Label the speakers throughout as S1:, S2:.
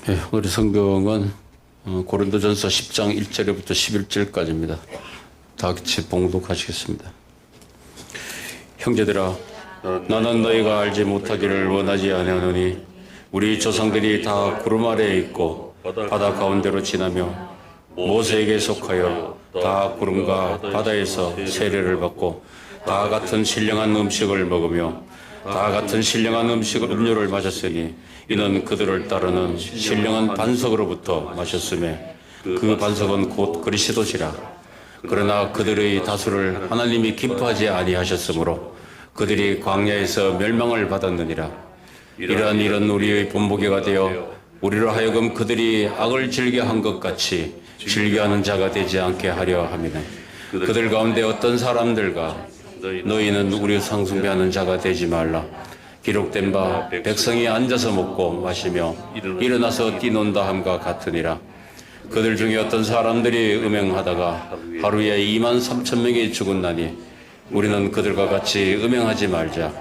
S1: 예, 우리 성경은 고린도전서 10장 1절부터 11절까지입니다. 다 같이 봉독하시겠습니다. 형제들아, 나는 너희가 알지 못하기를 원하지 아니하노니 우리 조상들이 다 구름 아래에 있고 바다 가운데로 지나며 모세에게 속하여 다 구름과 바다에서 세례를 받고 다 같은 신령한 음식을 먹으며 다 같은 신령한 음료를 마셨으니 이는 그들을 따르는 신령한 반석으로부터 마셨음에 그 반석은 곧 그리스도시라. 그러나 그들의 다수를 하나님이 기뻐하지 아니하셨으므로 그들이 광야에서 멸망을 받았느니라. 이러한 일은 우리의 본보기가 되어 우리로 하여금 그들이 악을 즐겨한 것 같이 즐겨하는 자가 되지 않게 하려 함이네. 그들 가운데 어떤 사람들과 너희는 우리 상숭배하는 자가 되지 말라. 기록된 바 백성이 앉아서 먹고 마시며 일어나서 뛰논다 함과 같으니라. 그들 중에 어떤 사람들이 음행하다가 하루에 23,000명이 죽었나니 우리는 그들과 같이 음행하지 말자.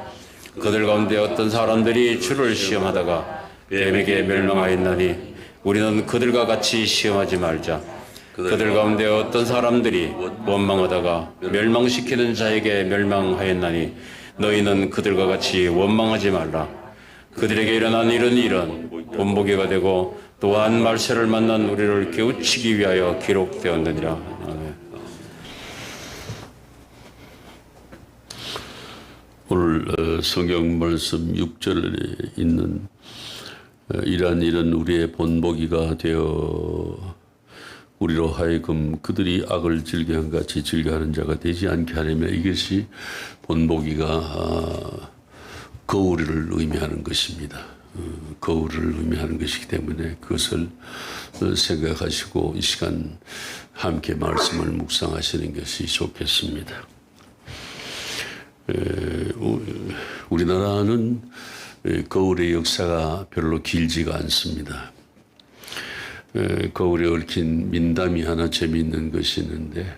S1: 그들 가운데 어떤 사람들이 주를 시험하다가 뱀에게 멸망하였나니 우리는 그들과 같이 시험하지 말자. 그들 가운데 어떤 사람들이 원망하다가 멸망시키는 자에게 멸망하였나니 너희는 그들과 같이 원망하지 말라. 그들에게 일어난 이런 일은 본보기가 되고 또한 말세를 만난 우리를 깨우치기 위하여 기록되었느니라. 아멘.
S2: 오늘 성경 말씀 6절에 있는 이러한 일은 우리의 본보기가 되어 우리로 하여금 그들이 악을 즐겨한 같이 즐겨하는 자가 되지 않게 하려며, 이것이 본보기가 거울을 의미하는 것입니다. 거울을 의미하는 것이기 때문에 그것을 생각하시고 이 시간 함께 말씀을 묵상하시는 것이 좋겠습니다. 우리나라는 거울의 역사가 별로 길지가 않습니다. 거울에 얽힌 민담이 하나 재미있는 것이 있는데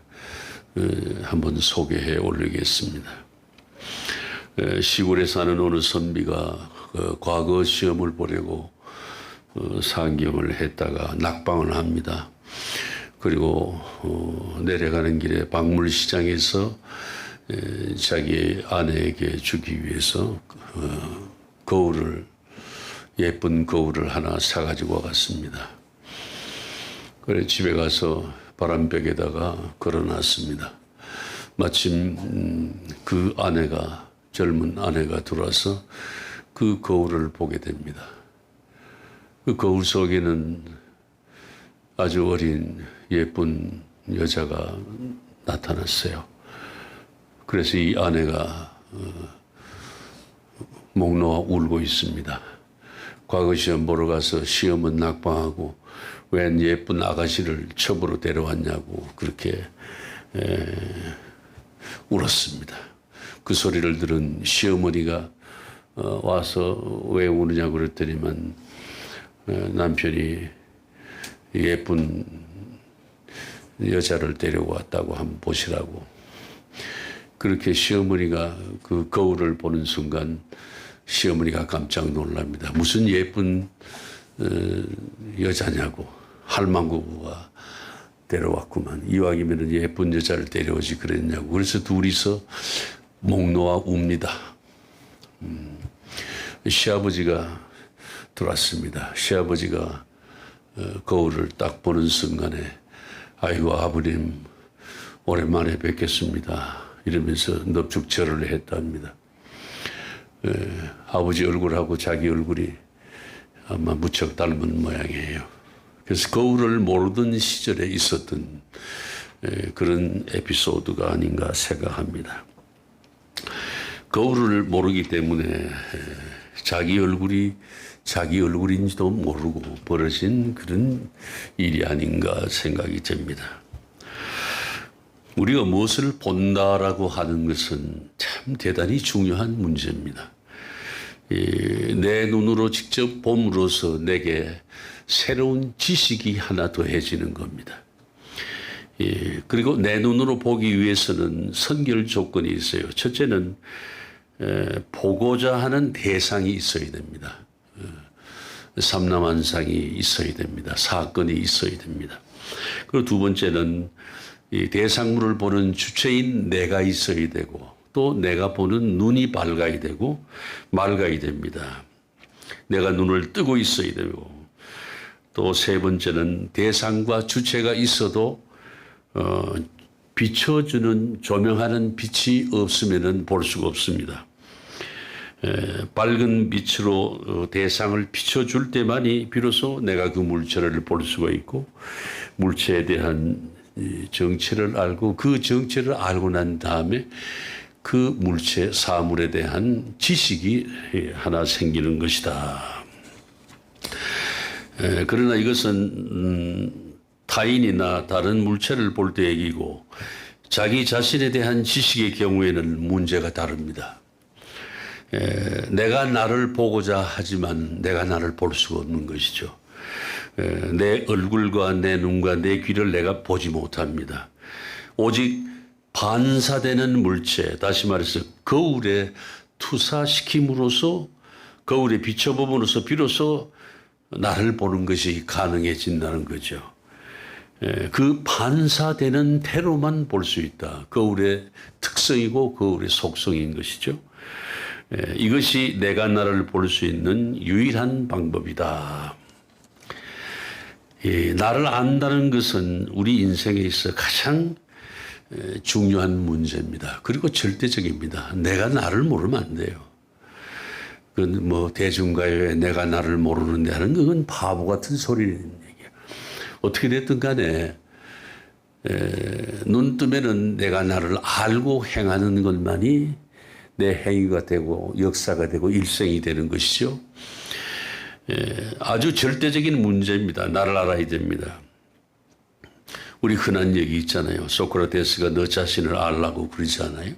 S2: 한번 소개해 올리겠습니다. 시골에 사는 어느 선비가 과거 시험을 보려고 상경을 했다가 낙방을 합니다. 그리고 내려가는 길에 박물시장에서 자기 아내에게 주기 위해서 예쁜 거울을 하나 사가지고 갔습니다. 그래 집에 가서 바람벽에다가 걸어놨습니다. 마침 그 젊은 아내가 들어와서 그 거울을 보게 됩니다. 그 거울 속에는 아주 어린 예쁜 여자가 나타났어요. 그래서 이 아내가 목 놓아 울고 있습니다. 과거 시험 보러 가서 시험은 낙방하고 웬 예쁜 아가씨를 첩으로 데려왔냐고 그렇게 울었습니다. 그 소리를 들은 시어머니가 와서 왜 우느냐고 그랬더니만 남편이 예쁜 여자를 데려왔다고 한번 보시라고. 그렇게 시어머니가 그 거울을 보는 순간 시어머니가 깜짝 놀랍니다. 무슨 예쁜 여자냐고. 할망구가 데려왔구만. 이왕이면 예쁜 여자를 데려오지 그랬냐고. 그래서 둘이서 목 놓아 웁니다. 시아버지가 들어왔습니다. 시아버지가 거울을 딱 보는 순간에 아이고 아버님 오랜만에 뵙겠습니다 이러면서 넙죽절을 했답니다. 아버지 얼굴하고 자기 얼굴이 아마 무척 닮은 모양이에요. 그래서 거울을 모르던 시절에 있었던 그런 에피소드가 아닌가 생각합니다. 거울을 모르기 때문에 자기 얼굴인지도 모르고 벌어진 그런 일이 아닌가 생각이 됩니다. 우리가 무엇을 본다라고 하는 것은 참 대단히 중요한 문제입니다. 내 눈으로 직접 봄으로써 내게 새로운 지식이 하나 더해지는 겁니다. 그리고 내 눈으로 보기 위해서는 선결 조건이 있어요. 첫째는 보고자 하는 대상이 있어야 됩니다. 삼라만상이 있어야 됩니다. 사건이 있어야 됩니다. 그리고 두 번째는 이 대상물을 보는 주체인 내가 있어야 되고 또 내가 보는 눈이 밝아야 되고 맑아야 됩니다. 내가 눈을 뜨고 있어야 되고 또 세 번째는 대상과 주체가 있어도 비춰주는 조명하는 빛이 없으면 볼 수가 없습니다. 밝은 빛으로 대상을 비춰줄 때만이 비로소 내가 그 물체를 볼 수가 있고 물체에 대한 정체를 알고 그 정체를 알고 난 다음에 그 물체 사물에 대한 지식이 하나 생기는 것이다. 그러나 이것은 타인이나 다른 물체를 볼 때 얘기고 자기 자신에 대한 지식의 경우에는 문제가 다릅니다. 내가 나를 보고자 하지만 내가 나를 볼 수가 없는 것이죠. 내 얼굴과 내 눈과 내 귀를 내가 보지 못합니다. 오직 반사되는 물체, 다시 말해서 거울에 투사시킴으로써 거울에 비춰봄으로써 비로소 나를 보는 것이 가능해진다는 거죠. 그 반사되는 태로만 볼 수 있다. 거울의 특성이고 거울의 속성인 것이죠. 이것이 내가 나를 볼 수 있는 유일한 방법이다. 나를 안다는 것은 우리 인생에 있어 가장 중요한 문제입니다. 그리고 절대적입니다. 내가 나를 모르면 안 돼요. 그건 뭐 대중가요에 내가 나를 모르는데 하는 그건 바보 같은 소리는 얘기야. 어떻게 됐든 간에 눈 뜨면은 내가 나를 알고 행하는 것만이 내 행위가 되고 역사가 되고 일생이 되는 것이죠. 아주 절대적인 문제입니다. 나를 알아야 됩니다. 우리 흔한 얘기 있잖아요. 소크라테스가 너 자신을 알라고 그러잖아요.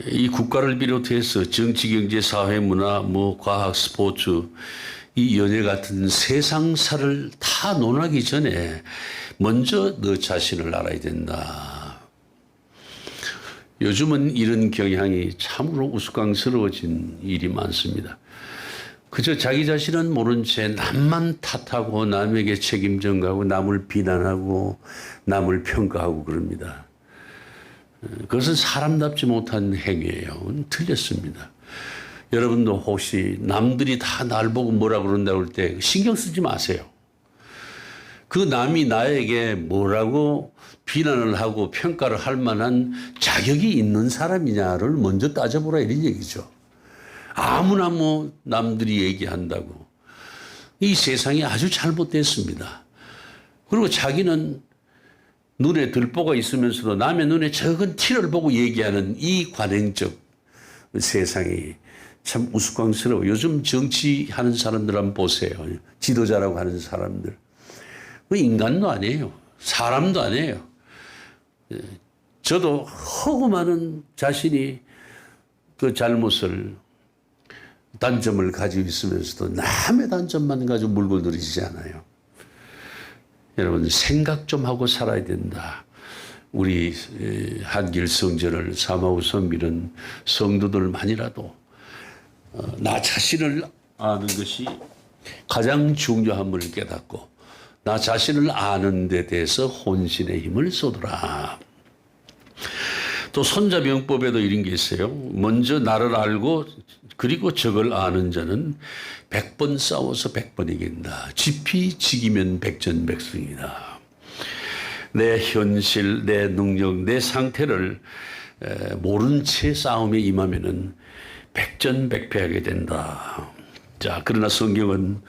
S2: 이 국가를 비롯해서 정치, 경제, 사회, 문화, 뭐 과학, 스포츠 이 연예 같은 세상사를 다 논하기 전에 먼저 너 자신을 알아야 된다. 요즘은 이런 경향이 참으로 우스꽝스러워진 일이 많습니다. 그저 자기 자신은 모른 채 남만 탓하고 남에게 책임 전가하고 남을 비난하고 남을 평가하고 그럽니다. 그것은 사람답지 못한 행위예요. 틀렸습니다. 여러분도 혹시 남들이 다 날 보고 뭐라 그런다고 할 때 신경 쓰지 마세요. 그 남이 나에게 뭐라고 비난을 하고 평가를 할 만한 자격이 있는 사람이냐를 먼저 따져보라 이런 얘기죠. 아무나 뭐 남들이 얘기한다고. 이 세상이 아주 잘못됐습니다. 그리고 자기는 눈에 들보가 있으면서도 남의 눈에 적은 티를 보고 얘기하는 이 관행적 세상이 참 우스꽝스러워. 요즘 정치하는 사람들 한번 보세요. 지도자라고 하는 사람들. 그 인간도 아니에요. 사람도 아니에요. 저도 허구 많은 자신이 그 잘못을 단점을 가지고 있으면서도 남의 단점만 가지고 물고 늘리지 않아요. 여러분 생각 좀 하고 살아야 된다. 우리 한길 성전을 사마우 섬기는 성도들만이라도 나 자신을 아는 것이 가장 중요함을 깨닫고 나 자신을 아는 데 대해서 혼신의 힘을 쏟으라. 또 손자병법에도 이런 게 있어요. 먼저 나를 알고 그리고 적을 아는 자는 100번 싸워서 100번 이긴다. 지피지기면 백전백승이다. 내 현실, 내 능력, 내 상태를 모른 채 싸움에 임하면은 백전백패하게 된다. 자, 그러나 성경은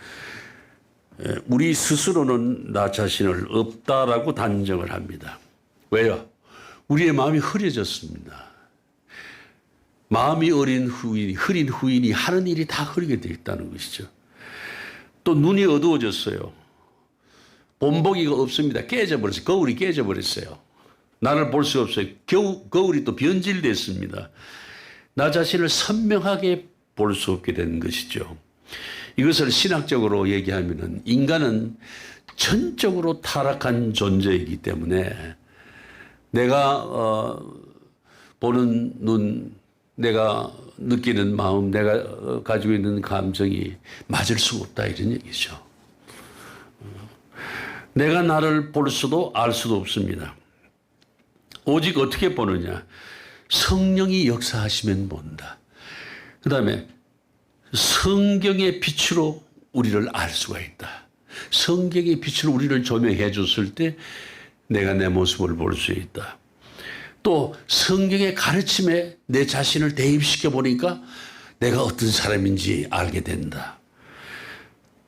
S2: 우리 스스로는 나 자신을 없다라고 단정을 합니다. 왜요? 우리의 마음이 흐려졌습니다. 마음이 흐린 후인이 하는 일이 다 흐리게 되어 있다는 것이죠. 또 눈이 어두워졌어요. 본보기가 없습니다. 깨져버렸어요. 거울이 깨져버렸어요. 나를 볼 수 없어요. 거울이 또 변질됐습니다. 나 자신을 선명하게 볼 수 없게 된 것이죠. 이것을 신학적으로 얘기하면은 인간은 전적으로 타락한 존재이기 때문에 내가 보는 눈, 내가 느끼는 마음, 내가 가지고 있는 감정이 맞을 수가 없다 이런 얘기죠. 내가 나를 볼 수도 알 수도 없습니다. 오직 어떻게 보느냐? 성령이 역사하시면 본다. 그 다음에 성경의 빛으로 우리를 알 수가 있다. 성경의 빛으로 우리를 조명해 줬을 때 내가 내 모습을 볼 수 있다. 또 성경의 가르침에 내 자신을 대입시켜 보니까 내가 어떤 사람인지 알게 된다.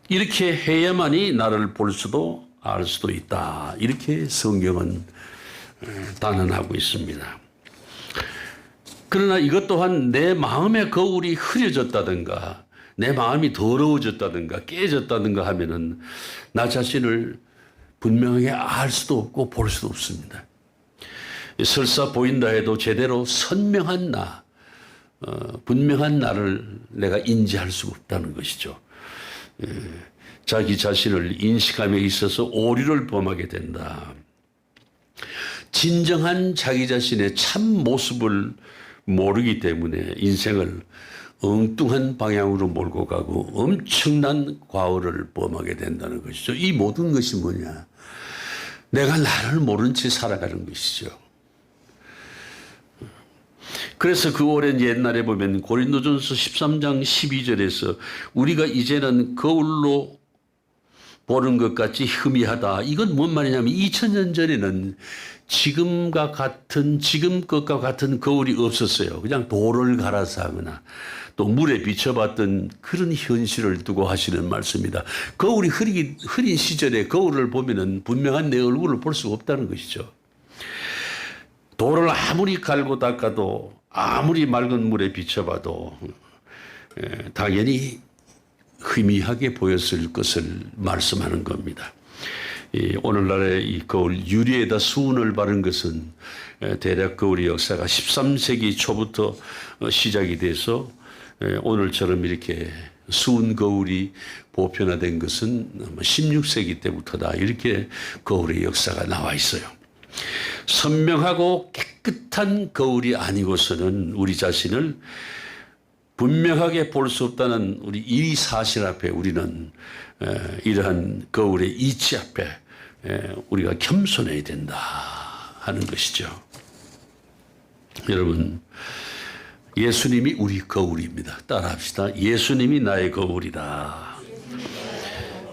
S2: 이렇게 해야만이 나를 볼 수도 알 수도 있다. 이렇게 성경은 단언하고 있습니다. 그러나 이것 또한 내 마음의 거울이 흐려졌다든가 내 마음이 더러워졌다든가 깨졌다든가 하면은 나 자신을 분명하게 알 수도 없고 볼 수도 없습니다. 설사 보인다 해도 제대로 선명한 나, 분명한 나를 내가 인지할 수가 없다는 것이죠. 자기 자신을 인식함에 있어서 오류를 범하게 된다. 진정한 자기 자신의 참 모습을 모르기 때문에 인생을 엉뚱한 방향으로 몰고 가고 엄청난 과오를 범하게 된다는 것이죠. 이 모든 것이 뭐냐? 내가 나를 모른 채 살아가는 것이죠. 그래서 그 오랜 옛날에 보면 고린도전서 13장 12절에서 우리가 이제는 거울로 보는 것 같이 희미하다. 이건 뭔 말이냐면 2000년 전에는 지금 것과 같은 거울이 없었어요. 그냥 돌을 갈아서 하거나 또 물에 비춰봤던 그런 현실을 두고 하시는 말씀입니다. 거울이 흐린 시절에 거울을 보면은 분명한 내 얼굴을 볼 수가 없다는 것이죠. 돌을 아무리 갈고 닦아도 아무리 맑은 물에 비춰봐도 당연히 희미하게 보였을 것을 말씀하는 겁니다. 오늘날의 이 거울 유리에다 수은을 바른 것은 대략 거울의 역사가 13세기 초부터 시작이 돼서 오늘처럼 이렇게 수은 거울이 보편화된 것은 16세기 때부터다. 이렇게 거울의 역사가 나와 있어요. 선명하고 깨끗한 거울이 아니고서는 우리 자신을 분명하게 볼 수 없다는 우리 이 사실 앞에 우리는 이러한 거울의 이치 앞에 우리가 겸손해야 된다 하는 것이죠. 여러분, 예수님이 우리 거울입니다. 따라합시다. 예수님이 나의 거울이다.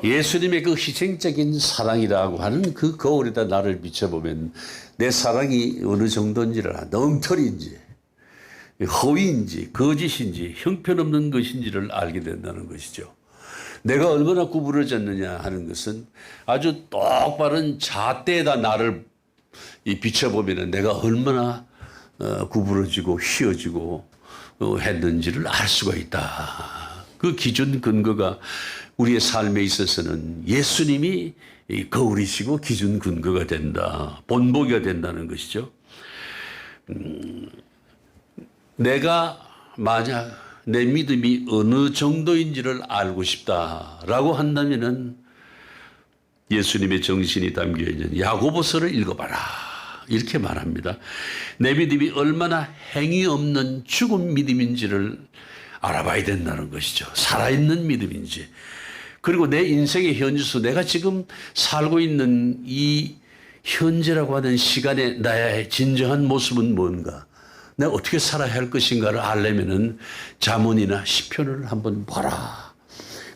S2: 예수님의 그 희생적인 사랑이라고 하는 그 거울에다 나를 비춰보면 내 사랑이 어느 정도인지를 엉터리인지 허위인지 거짓인지 형편없는 것인지를 알게 된다는 것이죠. 내가 얼마나 구부러졌느냐 하는 것은 아주 똑바른 잣대에다 나를 비춰보면 내가 얼마나 구부러지고 휘어지고 했는지를 알 수가 있다. 그 기준 근거가 우리의 삶에 있어서는 예수님이 거울이시고 기준 근거가 된다. 본보기가 된다는 것이죠. 내가 만약 내 믿음이 어느 정도인지를 알고 싶다라고 한다면은 예수님의 정신이 담겨 있는 야고보서를 읽어봐라. 이렇게 말합니다. 내 믿음이 얼마나 행위 없는 죽은 믿음인지를 알아봐야 된다는 것이죠. 살아있는 믿음인지. 그리고 내 인생의 현주소, 내가 지금 살고 있는 이 현재라고 하는 시간에 나의 진정한 모습은 뭔가? 내가 어떻게 살아야 할 것인가를 알려면은 잠언이나 시편을 한번 봐라.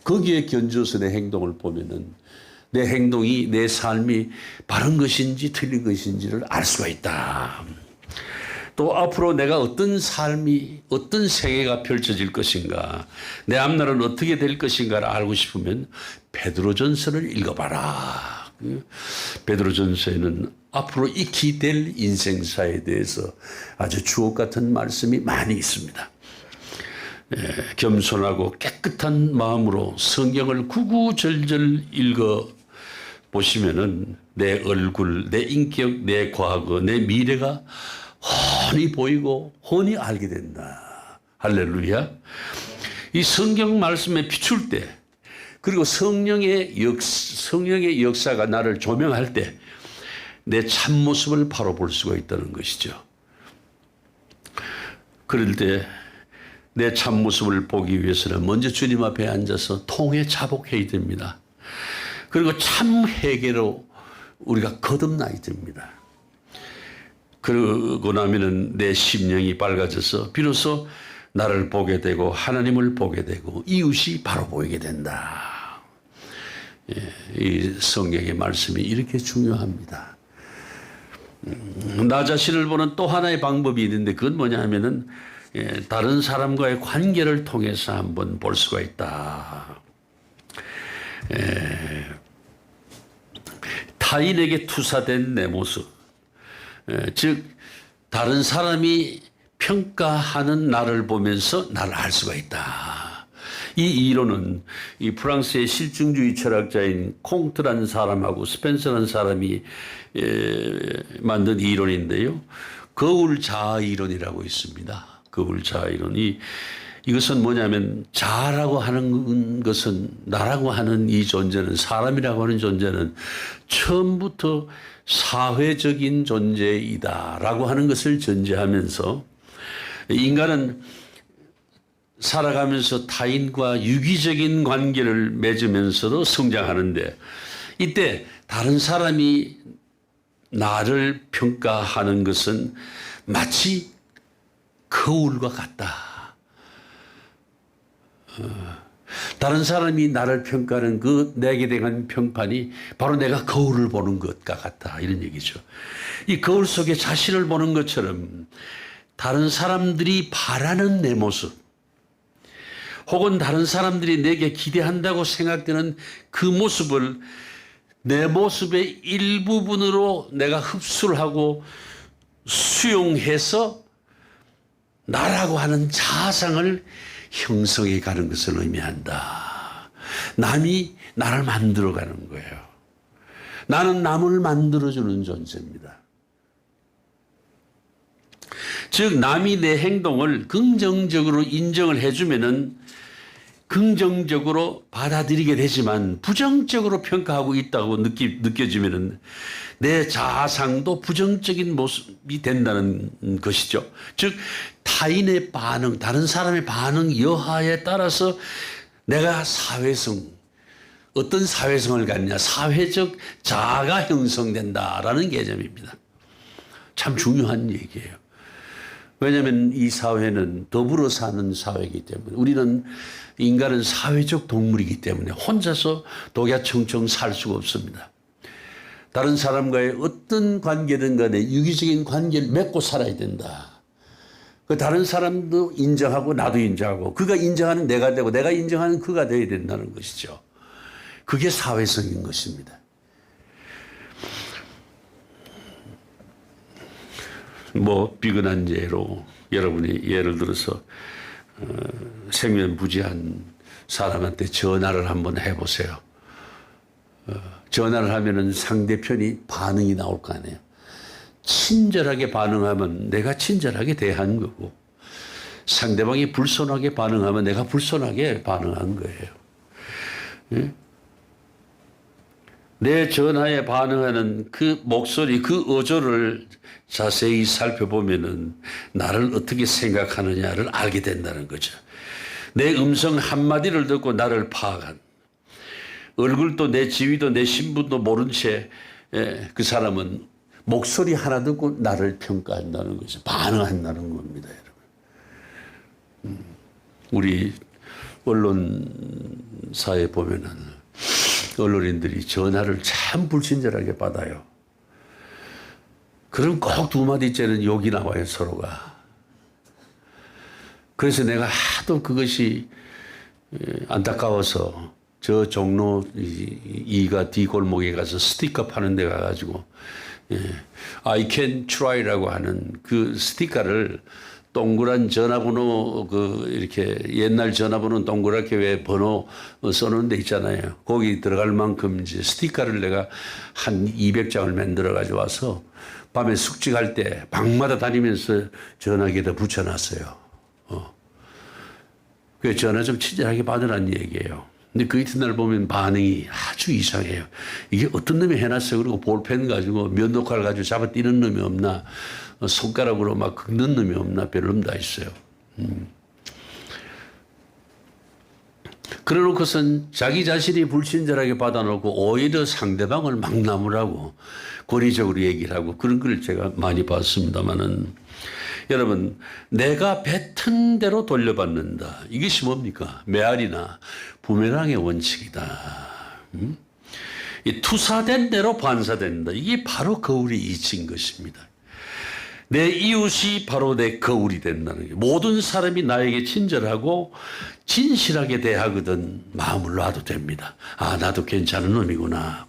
S2: 거기에 견주어서 내 행동을 보면은 내 행동이 내 삶이 바른 것인지 틀린 것인지를 알 수가 있다. 또 앞으로 내가 어떤 삶이 어떤 세계가 펼쳐질 것인가, 내 앞날은 어떻게 될 것인가를 알고 싶으면 베드로전서를 읽어봐라. 베드로전서에는 앞으로 익히 될 인생사에 대해서 아주 주옥 같은 말씀이 많이 있습니다. 겸손하고 깨끗한 마음으로 성경을 구구절절 읽어 보시면은 내 얼굴, 내 인격, 내 과거, 내 미래가 훤히 보이고 훤히 알게 된다. 할렐루야. 이 성경 말씀에 비출 때, 그리고 성령의 역사가 나를 조명할 때 내 참모습을 바로 볼 수가 있다는 것이죠. 그럴 때 내 참모습을 보기 위해서는 먼저 주님 앞에 앉아서 통회 자복해야 됩니다. 그리고 참 회개로 우리가 거듭나야 됩니다. 그러고 나면은 내 심령이 밝아져서 비로소 나를 보게 되고 하나님을 보게 되고 이웃이 바로 보이게 된다. 이 성경의 말씀이 이렇게 중요합니다. 나 자신을 보는 또 하나의 방법이 있는데 그건 뭐냐 하면은 다른 사람과의 관계를 통해서 한번 볼 수가 있다. 타인에게 투사된 내 모습, 즉 다른 사람이 평가하는 나를 보면서 나를 알 수가 있다. 이 이론은 이 프랑스의 실증주의 철학자인 콩트라는 사람하고 스펜서라는 사람이 만든 이론인데요. 거울 자아 이론이라고 있습니다. 거울 자아 이론이 이것은 뭐냐면 자라고 하는 것은 나라고 하는 이 존재는 사람이라고 하는 존재는 처음부터 사회적인 존재이다라고 하는 것을 전제하면서 인간은 살아가면서 타인과 유기적인 관계를 맺으면서도 성장하는데 이때 다른 사람이 나를 평가하는 것은 마치 거울과 같다. 다른 사람이 나를 평가하는 그 내게 대한 평판이 바로 내가 거울을 보는 것과 같다. 이런 얘기죠. 이 거울 속에 자신을 보는 것처럼 다른 사람들이 바라는 내 모습 혹은 다른 사람들이 내게 기대한다고 생각되는 그 모습을 내 모습의 일부분으로 내가 흡수를 하고 수용해서 나라고 하는 자아상을 형성해 가는 것을 의미한다. 남이 나를 만들어 가는 거예요. 나는 남을 만들어주는 존재입니다. 즉 남이 내 행동을 긍정적으로 인정을 해주면은 긍정적으로 받아들이게 되지만 부정적으로 평가하고 있다고 느껴지면은 내 자아상도 부정적인 모습이 된다는 것이죠. 즉 타인의 반응, 다른 사람의 반응 여하에 따라서 내가 어떤 사회성을 갖냐, 사회적 자아가 형성된다라는 개념입니다. 참 중요한 얘기예요. 왜냐하면 이 사회는 더불어 사는 사회이기 때문에 인간은 사회적 동물이기 때문에 혼자서 독야청청 살 수가 없습니다. 다른 사람과의 어떤 관계든 간에 유기적인 관계를 맺고 살아야 된다. 그 다른 사람도 인정하고 나도 인정하고 그가 인정하는 내가 되고 내가 인정하는 그가 되어야 된다는 것이죠. 그게 사회성인 것입니다. 비근한 예로 여러분이 예를 들어서 생면부지한 사람한테 전화를 한번 해보세요. 전화를 하면은 상대편이 반응이 나올 거 아니에요. 친절하게 반응하면 내가 친절하게 대한 거고 상대방이 불손하게 반응하면 내가 불손하게 반응한 거예요. 예? 내 전화에 반응하는 그 목소리, 그 어조를 자세히 살펴보면은 나를 어떻게 생각하느냐를 알게 된다는 거죠. 내 음성 한마디를 듣고 나를 파악한 얼굴도 내 지위도 내 신분도 모른 채 그 사람은 목소리 하나 듣고 나를 평가한다는 거죠. 반응한다는 겁니다, 여러분. 우리 언론사에 보면은 언론인들이 전화를 참 불친절하게 받아요. 그럼 꼭 두 마디째는 욕이 나와요, 서로가. 그래서 내가 하도 그것이 안타까워서 저 종로 2가 D골목에 가서 스티커 파는 데 가가지고 I can try라고 하는 그 스티커를 동그란 전화번호 이렇게 옛날 전화번호 동그랗게 왜 번호 써놓은 데 있잖아요. 거기 들어갈 만큼 이제 스티커를 내가 한 200장을 만들어 가지고 와서 밤에 숙직할 때 방마다 다니면서 전화기에다 붙여놨어요. 그 전화 좀 친절하게 받으라는 얘기예요. 근데 그 이튿날 보면 반응이 아주 이상해요. 이게 어떤 놈이 해놨어. 그리고 볼펜 가지고 면도칼 가지고 잡아 뛰는 놈이 없나. 손가락으로 막 긁는 놈이 없나. 별놈 다 있어요. 그래놓고선 자기 자신이 불친절하게 받아놓고 오히려 상대방을 막 나무라고 권위적으로 얘기를 하고 그런 걸 제가 많이 봤습니다만은 여러분, 내가 뱉은 대로 돌려받는다. 이것이 뭡니까? 메아리나 부메랑의 원칙이다. 이 투사된 대로 반사된다. 이게 바로 거울의 이치인 것입니다. 내 이웃이 바로 내 거울이 된다는 게, 모든 사람이 나에게 친절하고 진실하게 대하거든 마음을 놔도 됩니다. 아, 나도 괜찮은 놈이구나.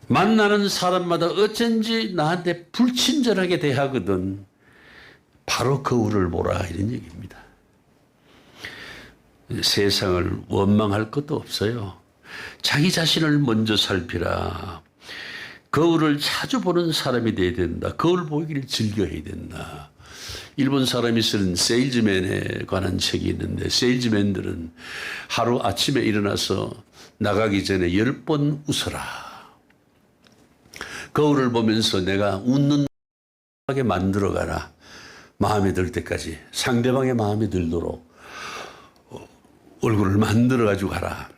S2: 만나는 사람마다 어쩐지 나한테 불친절하게 대하거든 바로 거울을 보라, 이런 얘기입니다. 세상을 원망할 것도 없어요. 자기 자신을 먼저 살피라. 거울을 자주 보는 사람이 돼야 된다. 거울 보기를 즐겨야 된다. 일본 사람이 쓴 세일즈맨에 관한 책이 있는데, 세일즈맨들은 하루 아침에 일어나서 나가기 전에 10번 웃어라. 거울을 보면서 내가 웃는 하게 만들어가라. 마음에 들 때까지 상대방의 마음에 들도록 얼굴을 만들어가지고 가라.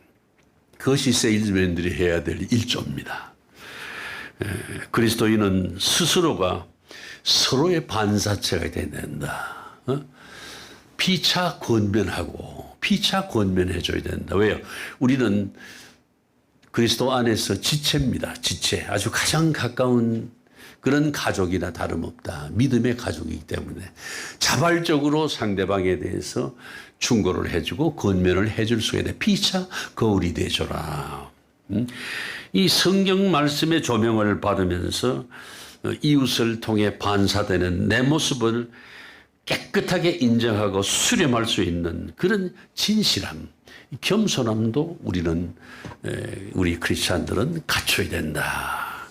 S2: 그것이 세일즈맨들이 해야 될 일조입니다. 그리스도인은 스스로가 서로의 반사체가 돼야 된다. 피차 권면하고 피차 권면해줘야 된다. 왜요? 우리는 그리스도 안에서 지체입니다. 지체. 아주 가장 가까운 그런 가족이나 다름없다. 믿음의 가족이기 때문에 자발적으로 상대방에 대해서 충고를 해주고 권면을 해줄 수 있는 피차 거울이 되줘라. 이 성경 말씀의 조명을 받으면서 이웃을 통해 반사되는 내 모습을 깨끗하게 인정하고 수렴할 수 있는 그런 진실함, 겸손함도 우리 크리스찬들은 갖춰야 된다.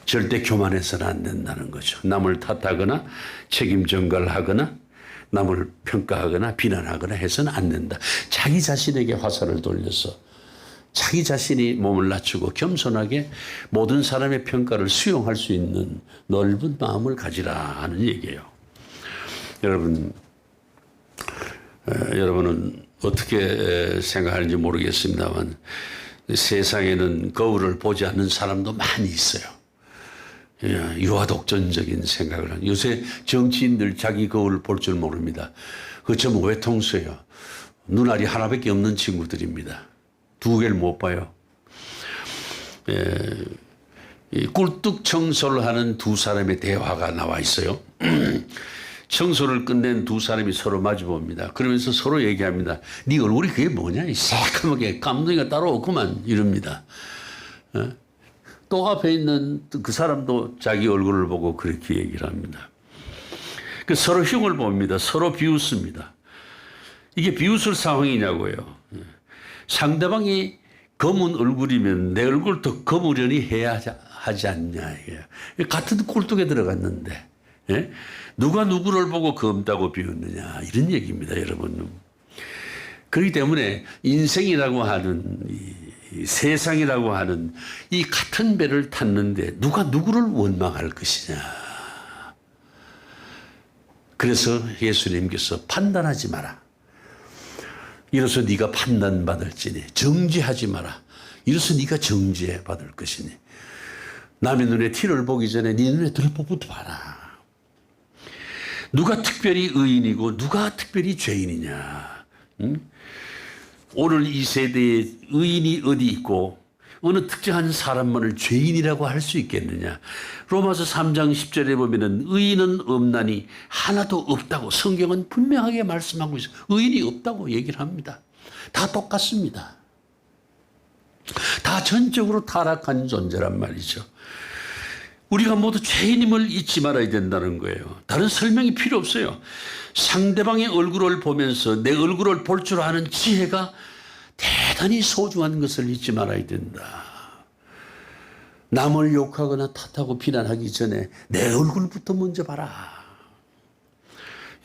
S2: 절대 교만해서는 안 된다는 거죠. 남을 탓하거나 책임 전가하거나 남을 평가하거나 비난하거나 해서는 안 된다. 자기 자신에게 화살을 돌려서 자기 자신이 몸을 낮추고 겸손하게 모든 사람의 평가를 수용할 수 있는 넓은 마음을 가지라 하는 얘기예요. 여러분은 어떻게 생각하는지 모르겠습니다만 세상에는 거울을 보지 않는 사람도 많이 있어요. 유아독전적인 생각을 하는. 요새 정치인들 자기 거울 볼 줄 모릅니다. 그거 전부 외통수예요. 눈알이 하나밖에 없는 친구들입니다. 두 개를 못 봐요. 이 꿀뚝 청소를 하는 두 사람의 대화가 나와 있어요. 청소를 끝낸 두 사람이 서로 마주 봅니다. 그러면서 서로 얘기합니다. 네 얼굴이 그게 뭐냐? 새까맣게 깜둥이가 따로 없구만, 이럽니다. 또 앞에 있는 그 사람도 자기 얼굴을 보고 그렇게 얘기를 합니다. 서로 흉을 봅니다. 서로 비웃습니다. 이게 비웃을 상황이냐고요. 상대방이 검은 얼굴이면 내 얼굴도 검으려니 해야 하지 않냐. 같은 꼴뚜기에 들어갔는데 누가 누구를 보고 검다고 비웃느냐, 이런 얘기입니다, 여러분. 그렇기 때문에 인생이라고 하는 이 세상이라고 하는 이 같은 배를 탔는데 누가 누구를 원망할 것이냐. 그래서 예수님께서 판단하지 마라. 이로써 네가 판단받을지니 정죄하지 마라. 이로써 네가 정죄받을 것이니 남의 눈에 티를 보기 전에 네 눈에 들보부터 봐라. 누가 특별히 의인이고 누가 특별히 죄인이냐. 오늘 이 세대에 의인이 어디 있고 어느 특정한 사람만을 죄인이라고 할 수 있겠느냐. 로마서 3장 10절에 보면은 의인은 없나니 하나도 없다고 성경은 분명하게 말씀하고 있어요. 의인이 없다고 얘기를 합니다. 다 똑같습니다. 다 전적으로 타락한 존재란 말이죠. 우리가 모두 죄인임을 잊지 말아야 된다는 거예요. 다른 설명이 필요 없어요. 상대방의 얼굴을 보면서 내 얼굴을 볼 줄 아는 지혜가 대단히 소중한 것을 잊지 말아야 된다. 남을 욕하거나 탓하고 비난하기 전에 내 얼굴부터 먼저 봐라.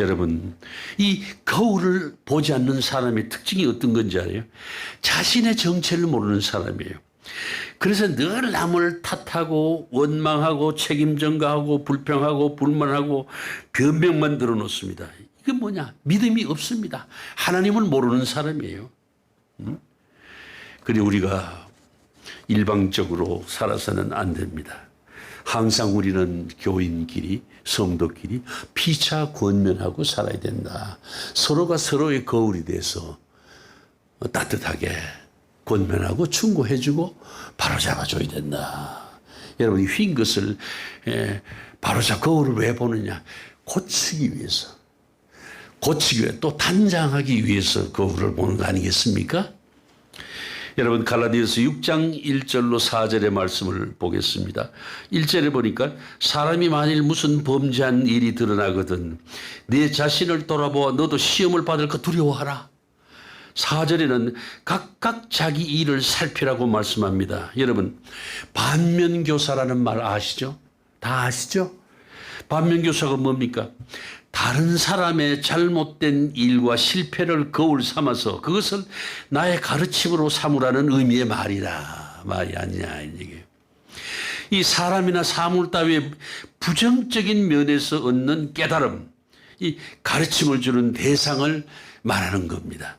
S2: 여러분, 이 거울을 보지 않는 사람의 특징이 어떤 건지 알아요? 자신의 정체를 모르는 사람이에요. 그래서 늘 남을 탓하고 원망하고 책임 전가하고 불평하고 불만하고 변명만 들어놓습니다. 이게 뭐냐? 믿음이 없습니다. 하나님을 모르는 사람이에요. 그래 우리가 일방적으로 살아서는 안 됩니다. 항상 우리는 교인끼리 성도끼리 피차 권면하고 살아야 된다. 서로가 서로의 거울이 돼서 따뜻하게 권면하고 충고해주고 바로잡아줘야 된다. 여러분, 이 휜 것을 거울을 왜 보느냐? 고치기 위해서, 또 단장하기 위해서 거울을 보는 거 아니겠습니까? 여러분, 갈라디아서 6장 1절로 4절의 말씀을 보겠습니다. 1절에 보니까 사람이 만일 무슨 범죄한 일이 드러나거든 내 자신을 돌아보아 너도 시험을 받을 거 두려워하라. 4절에는 각각 자기 일을 살피라고 말씀합니다. 여러분, 반면교사라는 말 아시죠? 다 아시죠? 반면교사가 뭡니까? 다른 사람의 잘못된 일과 실패를 거울 삼아서 그것을 나의 가르침으로 삼으라는 의미의 말이 아니냐 이 얘기예요. 이 사람이나 사물 따위의 부정적인 면에서 얻는 깨달음, 이 가르침을 주는 대상을 말하는 겁니다.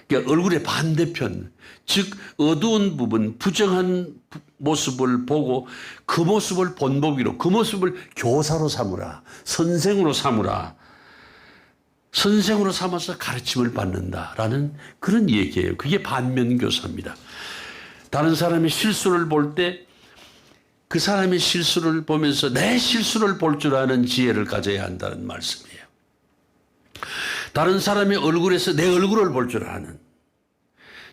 S2: 그러니까 얼굴의 반대편, 즉 어두운 부분, 부정한 모습을 보고 그 모습을 본보기로, 그 모습을 교사로 삼으라, 선생으로 삼아서 가르침을 받는다라는 그런 얘기예요. 그게 반면교사입니다. 다른 사람의 실수를 볼 때 그 사람의 실수를 보면서 내 실수를 볼 줄 아는 지혜를 가져야 한다는 말씀이에요. 다른 사람의 얼굴에서 내 얼굴을 볼 줄 아는,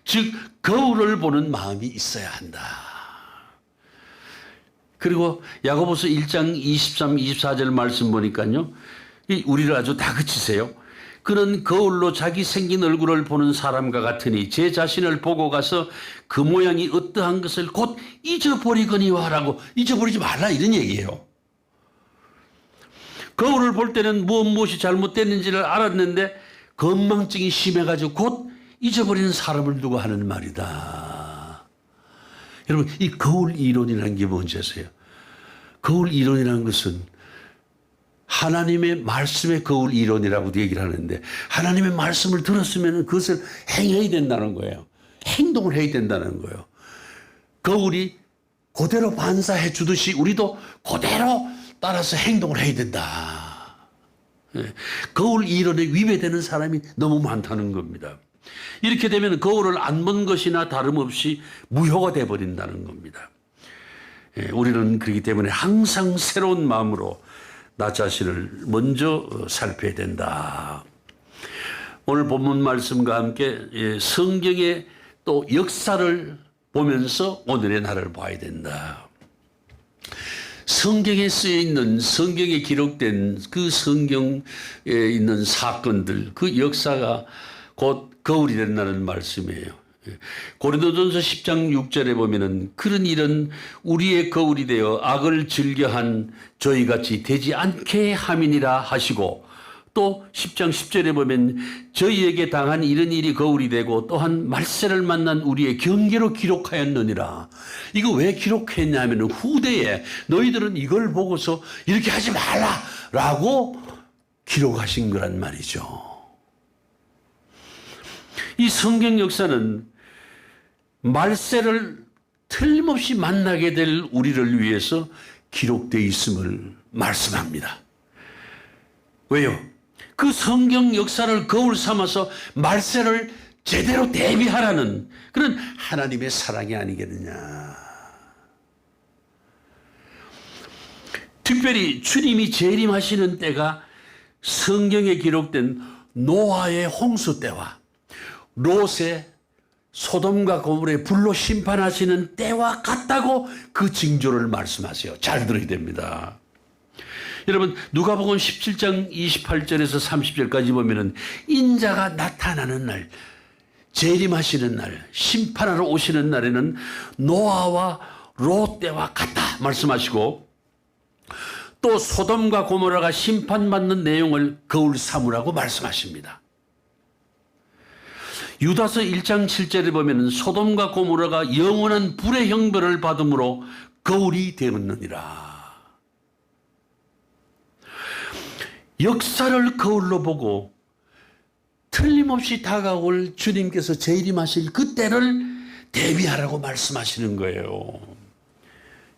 S2: 즉 거울을 보는 마음이 있어야 한다. 그리고 야고보서 1장 23, 24절 말씀 보니까요, 우리를 아주 다그치세요. 그는 거울로 자기 생긴 얼굴을 보는 사람과 같으니 제 자신을 보고 가서 그 모양이 어떠한 것을 곧 잊어버리거니와라고, 잊어버리지 말라 이런 얘기예요. 거울을 볼 때는 무엇이 잘못됐는지를 알았는데 건망증이 심해가지고 곧 잊어버리는 사람을 두고 하는 말이다. 여러분, 이 거울 이론이라는 게 뭔지 아세요? 거울 이론이라는 것은 하나님의 말씀의 거울 이론이라고도 얘기를 하는데, 하나님의 말씀을 들었으면 그것을 행해야 된다는 거예요. 행동을 해야 된다는 거예요. 거울이 그대로 반사해 주듯이 우리도 그대로 따라서 행동을 해야 된다. 거울 이론에 위배되는 사람이 너무 많다는 겁니다. 이렇게 되면 거울을 안 본 것이나 다름없이 무효가 되어버린다는 겁니다. 우리는 그렇기 때문에 항상 새로운 마음으로 나 자신을 먼저 살펴야 된다. 오늘 본문 말씀과 함께 성경의 또 역사를 보면서 오늘의 나를 봐야 된다. 성경에 쓰여 있는, 성경에 기록된 그 성경에 있는 사건들, 그 역사가 곧 거울이 된다는 말씀이에요. 고린도전서 10장 6절에 보면은 그런 일은 우리의 거울이 되어 악을 즐겨한 저희같이 되지 않게 함이니라 하시고, 또 10장 10절에 보면 저희에게 당한 이런 일이 거울이 되고 또한 말세를 만난 우리의 경계로 기록하였느니라. 이거 왜 기록했냐면 후대에 너희들은 이걸 보고서 이렇게 하지 말라라고 기록하신 거란 말이죠. 이 성경 역사는 말세를 틀림없이 만나게 될 우리를 위해서 기록되어 있음을 말씀합니다. 왜요? 그 성경 역사를 거울 삼아서 말세를 제대로 대비하라는 그런 하나님의 사랑이 아니겠느냐. 특별히 주님이 재림하시는 때가 성경에 기록된 노아의 홍수 때와 롯의 소돔과 고모라의 불로 심판하시는 때와 같다고 그 징조를 말씀하세요. 잘 들어야 됩니다. 여러분, 누가복음 17장 28절에서 30절까지 보면은 인자가 나타나는 날, 재림하시는 날, 심판하러 오시는 날에는 노아와 롯 때와 같다 말씀하시고, 또 소돔과 고모라가 심판받는 내용을 거울 삼으라고 말씀하십니다. 유다서 1장 7절에 보면 소돔과 고모라가 영원한 불의 형벌을 받음으로 거울이 되었느니라. 역사를 거울로 보고 틀림없이 다가올 주님께서 재림하실 그때를 대비하라고 말씀하시는 거예요.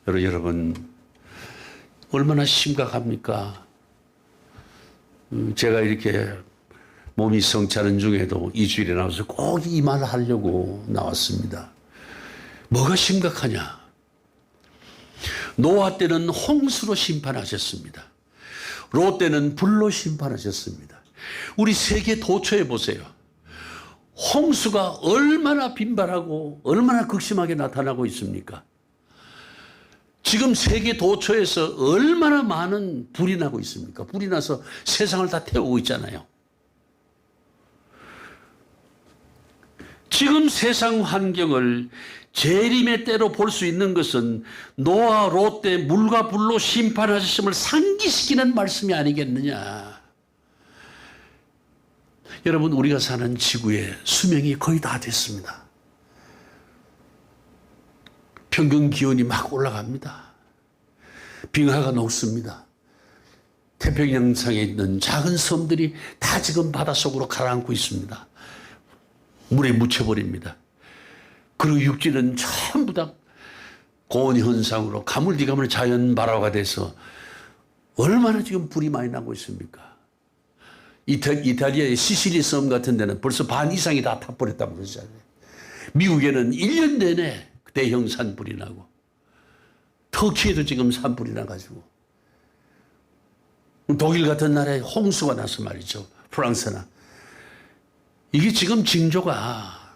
S2: 여러분 얼마나 심각합니까? 제가 이렇게 몸이 성차는 중에도 2주일에 나와서 꼭 이 말을 하려고 나왔습니다. 뭐가 심각하냐? 노아 때는 홍수로 심판하셨습니다. 롯 때는 불로 심판하셨습니다. 우리 세계 도처에 보세요. 홍수가 얼마나 빈발하고 얼마나 극심하게 나타나고 있습니까? 지금 세계 도처에서 얼마나 많은 불이 나고 있습니까? 불이 나서 세상을 다 태우고 있잖아요. 지금 세상 환경을 재림의 때로 볼 수 있는 것은 노아 롯 때 물과 불로 심판하셨음을 상기시키는 말씀이 아니겠느냐. 여러분 우리가 사는 지구의 수명이 거의 다 됐습니다. 평균 기온이 막 올라갑니다. 빙하가 녹습니다. 태평양상에 있는 작은 섬들이 다 지금 바닷속으로 가라앉고 있습니다. 물에 묻혀버립니다. 그리고 육지는 전부 다 고온 현상으로 가물디가물 자연 발화가 돼서 얼마나 지금 불이 많이 나고 있습니까? 이탈리아의 시시리 섬 같은 데는 벌써 반 이상이 다 타버렸다고 그러잖아요. 미국에는 1년 내내 대형 산불이 나고 터키에도 지금 산불이 나가지고 독일 같은 나라에 홍수가 나서 말이죠. 프랑스나. 이게 지금 징조가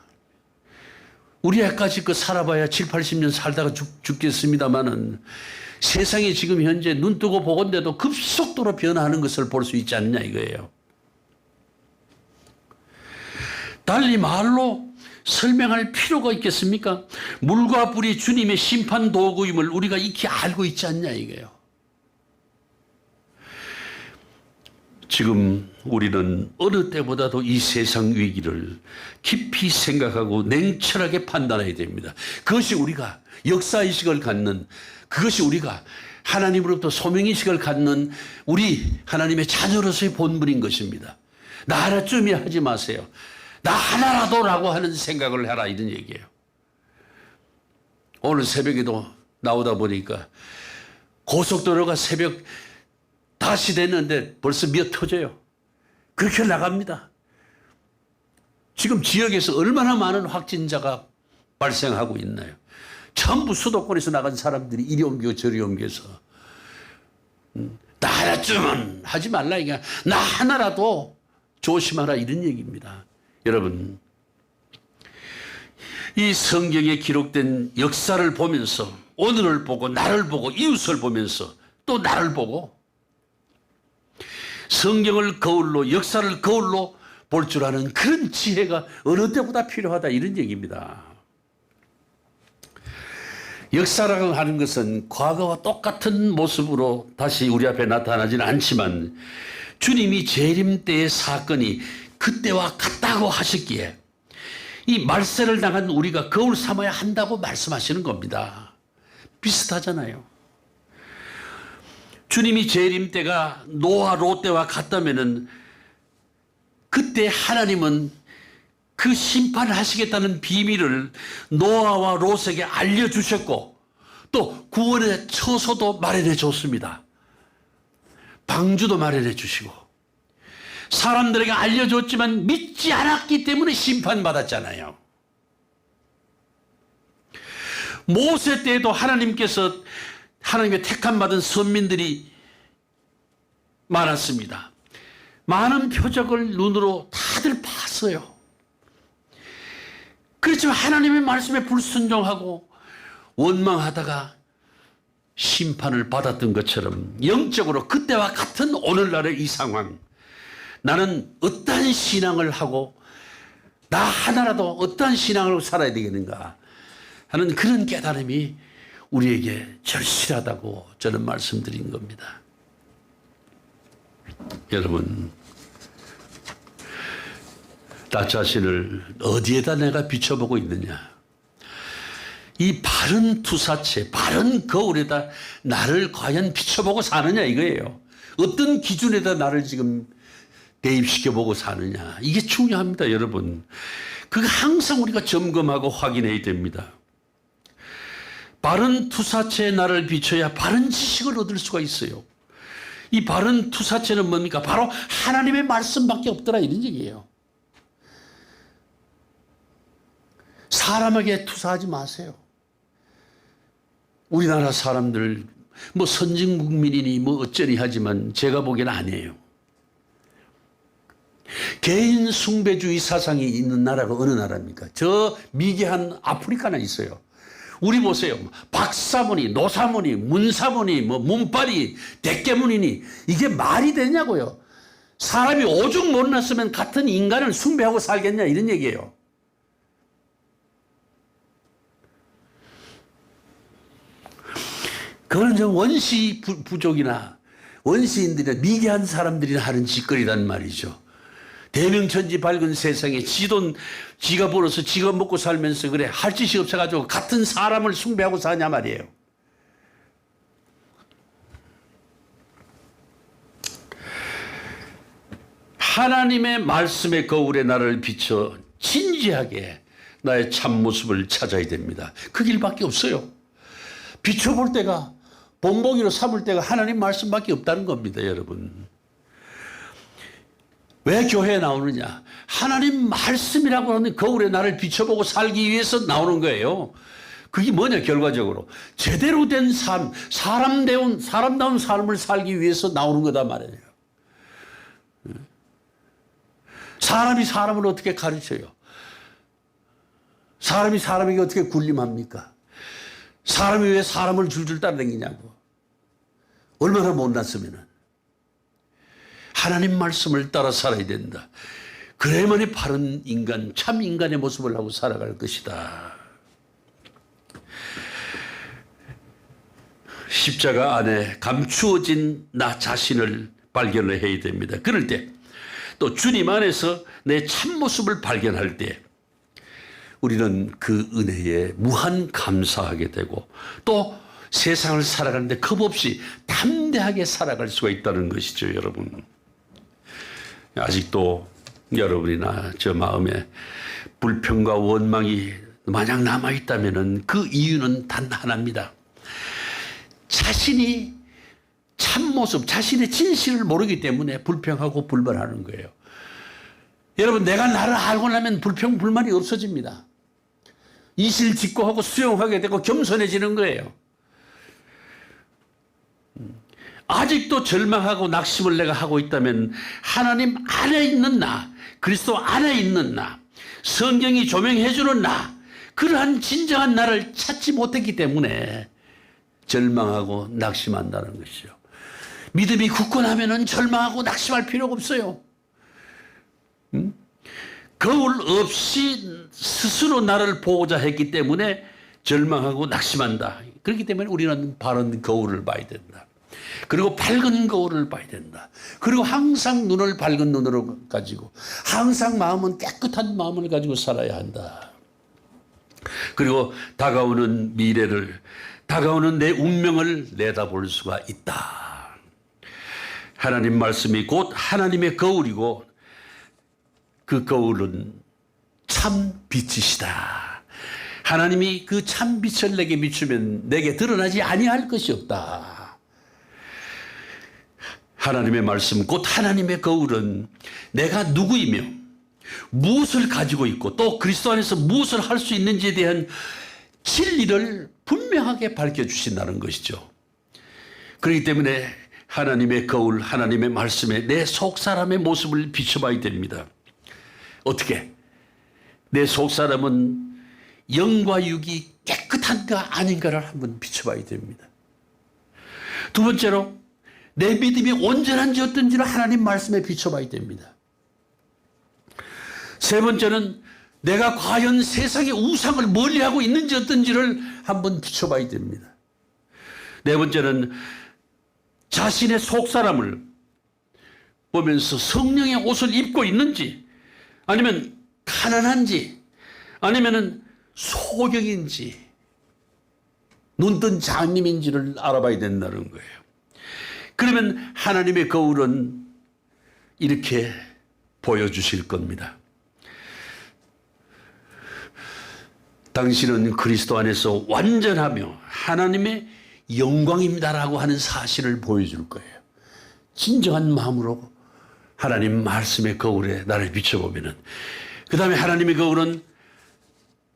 S2: 우리 애까지 살아봐야 7, 80년 살다가 죽겠습니다마는 세상에 지금 현재 눈 뜨고 보건대도 급속도로 변화하는 것을 볼 수 있지 않냐 이거예요. 달리 말로 설명할 필요가 있겠습니까? 물과 불이 주님의 심판 도구임을 우리가 익히 알고 있지 않냐 이거예요. 지금 우리는 어느 때보다도 이 세상 위기를 깊이 생각하고 냉철하게 판단해야 됩니다. 그것이 우리가 역사의식을 갖는, 그것이 우리가 하나님으로부터 소명의식을 갖는 우리 하나님의 자녀로서의 본분인 것입니다. 나 하나쯤이야 하지 마세요. 나 하나라도라고 하는 생각을 해라 이런 얘기예요. 오늘 새벽에도 나오다 보니까 고속도로가 새벽 5시 됐는데 벌써 몇 터져요. 그렇게 나갑니다. 지금 지역에서 얼마나 많은 확진자가 발생하고 있나요? 전부 수도권에서 나간 사람들이 이리 옮기고 저리 옮겨서 나 하나쯤은 하지 말라 이게 나 하나라도 조심하라 이런 얘기입니다. 여러분 이 성경에 기록된 역사를 보면서 오늘을 보고 나를 보고 이웃을 보면서 또 나를 보고 성경을 거울로 역사를 거울로 볼 줄 아는 그런 지혜가 어느 때보다 필요하다 이런 얘기입니다. 역사라고 하는 것은 과거와 똑같은 모습으로 다시 우리 앞에 나타나지는 않지만 주님이 재림 때의 사건이 그때와 같다고 하셨기에 이 말세를 당한 우리가 거울 삼아야 한다고 말씀하시는 겁니다. 비슷하잖아요. 주님이 재림 때가 노아 롯 때와 같다면은 그때 하나님은 그 심판을 하시겠다는 비밀을 노아와 롯에게 알려주셨고 또 구원의 처소도 마련해 줬습니다. 방주도 마련해 주시고 사람들에게 알려줬지만 믿지 않았기 때문에 심판받았잖아요. 모세 때에도 하나님께서 하나님의 택함받은 선민들이 많았습니다. 많은 표적을 눈으로 다들 봤어요. 그렇지만 하나님의 말씀에 불순종하고 원망하다가 심판을 받았던 것처럼 영적으로 그때와 같은 오늘날의 이 상황, 나는 어떠한 신앙을 하고 나 하나라도 어떠한 신앙으로 살아야 되겠는가 하는 그런 깨달음이 우리에게 절실하다고 저는 말씀드린 겁니다. 여러분, 나 자신을 어디에다 내가 비춰보고 있느냐? 이 바른 투사체, 바른 거울에다 나를 과연 비춰보고 사느냐 이거예요. 어떤 기준에다 나를 지금 대입시켜보고 사느냐. 이게 중요합니다, 여러분. 그거 항상 우리가 점검하고 확인해야 됩니다. 바른 투사체에 나를 비춰야 바른 지식을 얻을 수가 있어요. 이 바른 투사체는 뭡니까? 바로 하나님의 말씀밖에 없더라 이런 얘기예요. 사람에게 투사하지 마세요. 우리나라 사람들 뭐 선진국민이니 뭐 어쩌니 하지만 제가 보기에는 아니에요. 개인 숭배주의 사상이 있는 나라가 어느 나라입니까? 저 미개한 아프리카나 있어요. 우리 보세요. 박사모니, 노사모니, 문사모니, 뭐 문빨이, 대깨문이니 이게 말이 되냐고요. 사람이 오죽 못났으면 같은 인간을 숭배하고 살겠냐 이런 얘기예요. 그거는 저 원시 부족이나 원시인들이나 미개한 사람들이나 하는 짓거리란 말이죠. 대명천지 밝은 세상에 지돈 지가 벌어서 지가 먹고 살면서 그래 할 짓이 없어가지고 같은 사람을 숭배하고 사냐 말이에요. 하나님의 말씀의 거울에 나를 비춰 진지하게 나의 참모습을 찾아야 됩니다. 그 길밖에 없어요. 비춰볼 때가 본보기로 삼을 때가 하나님 말씀밖에 없다는 겁니다, 여러분. 왜 교회에 나오느냐? 하나님 말씀이라고 하는 거울에 나를 비춰보고 살기 위해서 나오는 거예요. 그게 뭐냐, 결과적으로. 제대로 된 삶, 사람다운 삶을 살기 위해서 나오는 거다 말이에요. 사람이 사람을 어떻게 가르쳐요? 사람이 사람에게 어떻게 군림합니까? 사람이 왜 사람을 줄줄 따라다니냐고. 얼마나 못났으면은. 하나님 말씀을 따라 살아야 된다. 그래야만이 바른 인간, 참 인간의 모습을 하고 살아갈 것이다. 십자가 안에 감추어진 나 자신을 발견을 해야 됩니다. 그럴 때 또 주님 안에서 내 참모습을 발견할 때 우리는 그 은혜에 무한 감사하게 되고 또 세상을 살아가는데 겁없이 담대하게 살아갈 수가 있다는 것이죠, 여러분. 아직도 여러분이나 저 마음에 불평과 원망이 만약 남아있다면 그 이유는 단 하나입니다. 자신이 참모습, 자신의 진실을 모르기 때문에 불평하고 불만하는 거예요. 여러분, 내가 나를 알고 나면 불평, 불만이 없어집니다. 이실직고하고 수용하게 되고 겸손해지는 거예요. 아직도 절망하고 낙심을 내가 하고 있다면 하나님 안에 있는 나, 그리스도 안에 있는 나, 성경이 조명해 주는 나, 그러한 진정한 나를 찾지 못했기 때문에 절망하고 낙심한다는 것이죠. 믿음이 굳건하면 절망하고 낙심할 필요가 없어요. 거울 없이 스스로 나를 보고자 했기 때문에 절망하고 낙심한다. 그렇기 때문에 우리는 바른 거울을 봐야 된다. 그리고 밝은 거울을 봐야 된다. 그리고 항상 눈을 밝은 눈으로 가지고 항상 마음은 깨끗한 마음을 가지고 살아야 한다. 그리고 다가오는 미래를, 다가오는 내 운명을 내다볼 수가 있다. 하나님 말씀이 곧 하나님의 거울이고 그 거울은 참 빛이시다. 하나님이 그 참 빛을 내게 비추면 내게 드러나지 아니할 것이 없다. 하나님의 말씀 곧 하나님의 거울은 내가 누구이며 무엇을 가지고 있고 또 그리스도 안에서 무엇을 할 수 있는지에 대한 진리를 분명하게 밝혀주신다는 것이죠. 그렇기 때문에 하나님의 거울, 하나님의 말씀에 내 속사람의 모습을 비춰봐야 됩니다. 어떻게? 내 속사람은 영과 육이 깨끗한가 아닌가를 한번 비춰봐야 됩니다. 두 번째로 내 믿음이 온전한지 어떤지를 하나님 말씀에 비춰봐야 됩니다. 세 번째는 내가 과연 세상의 우상을 멀리하고 있는지 어떤지를 한번 비춰봐야 됩니다. 네 번째는 자신의 속사람을 보면서 성령의 옷을 입고 있는지, 아니면 가난한지, 아니면은 소경인지, 눈뜬 장님인지를 알아봐야 된다는 거예요. 그러면 하나님의 거울은 이렇게 보여주실 겁니다. 당신은 그리스도 안에서 완전하며 하나님의 영광입니다라고 하는 사실을 보여줄 거예요. 진정한 마음으로 하나님 말씀의 거울에 나를 비춰보면은, 그 다음에 하나님의 거울은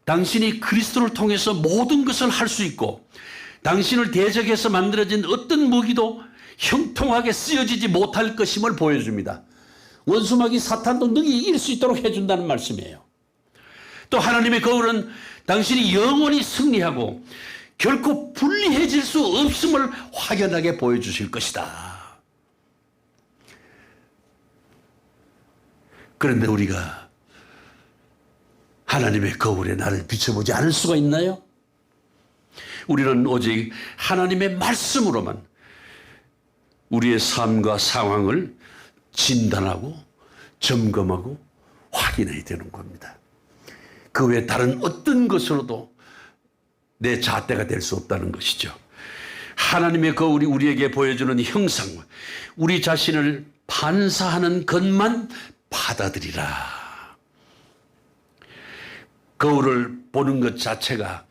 S2: 당신이 그리스도를 통해서 모든 것을 할 수 있고, 당신을 대적해서 만들어진 어떤 무기도 형통하게 쓰여지지 못할 것임을 보여줍니다. 원수마귀 사탄도 능히 이길 수 있도록 해준다는 말씀이에요. 또 하나님의 거울은 당신이 영원히 승리하고 결코 분리해질 수 없음을 확연하게 보여주실 것이다. 그런데 우리가 하나님의 거울에 나를 비춰보지 않을 수가 있나요? 우리는 오직 하나님의 말씀으로만 우리의 삶과 상황을 진단하고 점검하고 확인해야 되는 겁니다. 그 외에 다른 어떤 것으로도 내 잣대가 될 수 없다는 것이죠. 하나님의 거울이 우리에게 보여주는 형상, 우리 자신을 반사하는 것만 받아들이라. 거울을 보는 것 자체가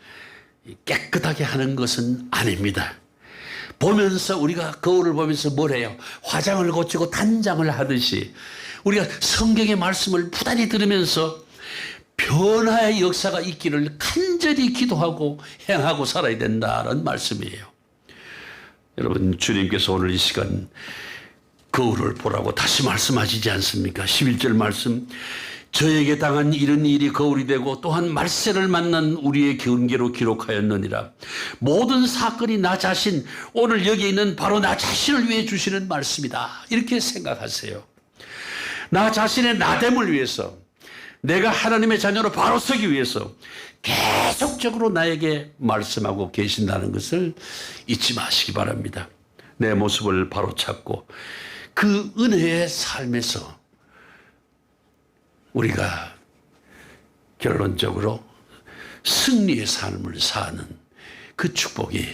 S2: 깨끗하게 하는 것은 아닙니다. 보면서 우리가 거울을 보면서 뭘 해요? 화장을 고치고 단장을 하듯이 우리가 성경의 말씀을 부단히 들으면서 변화의 역사가 있기를 간절히 기도하고 행하고 살아야 된다는 말씀이에요. 여러분, 주님께서 오늘 이 시간 거울을 보라고 다시 말씀하시지 않습니까? 11절 말씀, 저에게 당한 이런 일이 거울이 되고 또한 말세를 만난 우리의 경계로 기록하였느니라. 모든 사건이 나 자신, 오늘 여기 있는 바로 나 자신을 위해 주시는 말씀이다. 이렇게 생각하세요. 나 자신의 나됨을 위해서, 내가 하나님의 자녀로 바로 서기 위해서 계속적으로 나에게 말씀하고 계신다는 것을 잊지 마시기 바랍니다. 내 모습을 바로 찾고 그 은혜의 삶에서 우리가 결론적으로 승리의 삶을 사는 그 축복이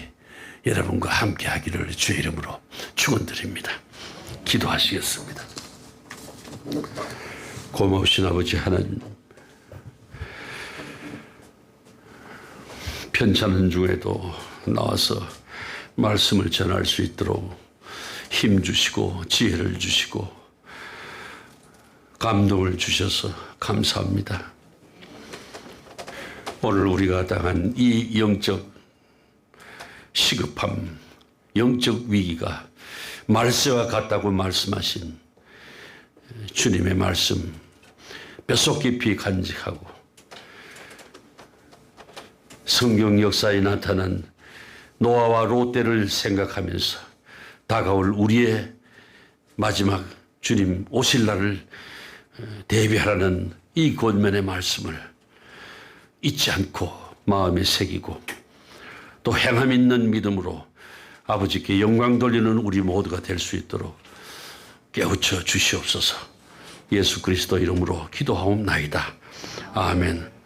S2: 여러분과 함께 하기를 주의 이름으로 축원드립니다. 기도하시겠습니다. 고마우신 아버지 하나님, 편찮은 중에도 나와서 말씀을 전할 수 있도록 힘 주시고 지혜를 주시고 감동을 주셔서 감사합니다. 오늘 우리가 당한 이 영적 시급함, 영적 위기가 말세와 같다고 말씀하신 주님의 말씀 뼛속 깊이 간직하고 성경 역사에 나타난 노아와 롯데를 생각하면서 다가올 우리의 마지막 주님 오실 날을 대비하라는 이 권면의 말씀을 잊지 않고 마음에 새기고 또 행함 있는 믿음으로 아버지께 영광 돌리는 우리 모두가 될 수 있도록 깨우쳐 주시옵소서. 예수 그리스도 이름으로 기도하옵나이다. 아멘.